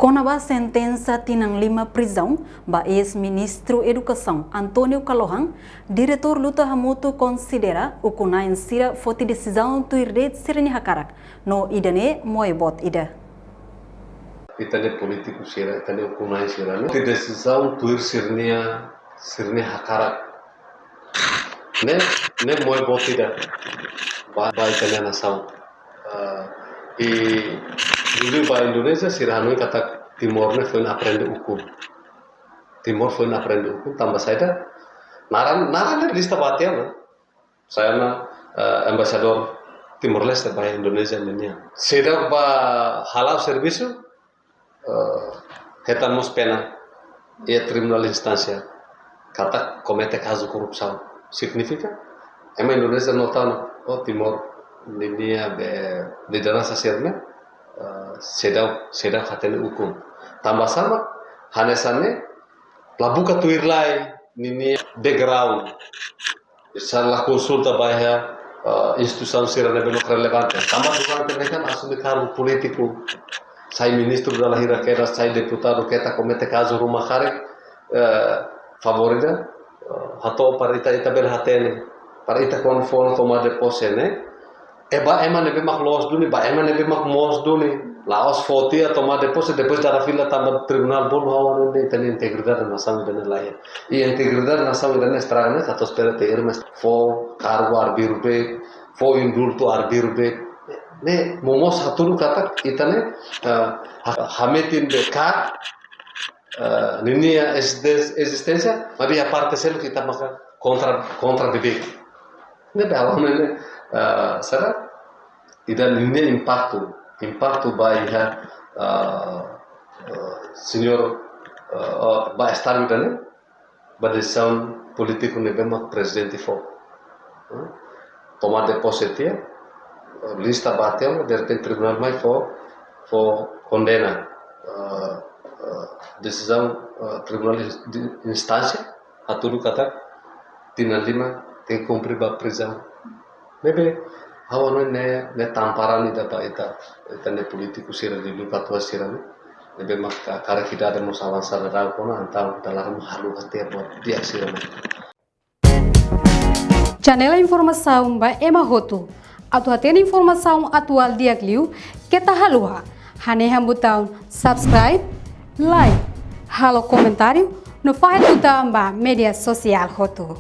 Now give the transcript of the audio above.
Com a sentença tinang 5 prisão, ba ex-ministro Educação Antônio Calohan, diretor luta hamutu considera o kunain sira foti decisão tu irdet sirni hakarak, no idane moebot ida. Itane politiku sira, itane o kunain sira, no? Ti decisão tu ir sirni hakarak. Ne moebot ida, ba itane nação. Dulu ba Indonesia sirhanui kata Timor ne foi aprende hukum. Timor foi aprende hukum tambah saya naran lista batian. Saya na ambasador Timor Leste ba Indonesia nenya. Seda ba halal serviço retamos pena e tribunal instância kata comete caso corrupção. Significa Indonesia notando Timor nenya de dana sasirne sedang hatene hukum. Tambah sama hanesane labuka tuirlai nini background. Salah konsulta bahaya institusi sirane belok relevante. Tambah bukan tenekan asli kargo politiku. Saya ministro dalam hierarquia, saya deputado kita komite caso rumah kare favorita atau parita bel hatene. Parita konfon toma de posene. Eba ema nebe mak los duni, ba ema nebe mak mos duni. Laos foti atau ma depois da fila tambah tribunal bom hawan de tem integridade da nação da laia. E integridade da nação da estrada, né? Atos espera ter mas fo cargo arbirbe, fo indulto arbirbe. Ne momos hatulu kata itane hametin de ka linia existência, mas a parte selo kita maka contra bebek. Ne bawa ne será tidak linia impacto baia senhor ba estar midane ba decisão político nebe mak presidente fo tomar depositia lista bateu de repente tribunal mai fo condena decisão tribunal de instância aturu kata tina 5 tem cumprir ba prisão nebe hawan ne tamparan ida ba ita ne politiku sira di lupa tua sira ne be mak kara kita ada musawan sadara kona antau dalam halu hati buat dia sira. Janela informação ba ema hotu atau hatena informação atual dia kliu kita halua hane hambutau subscribe like halo comentário no faz tuta ba media sosial hotu.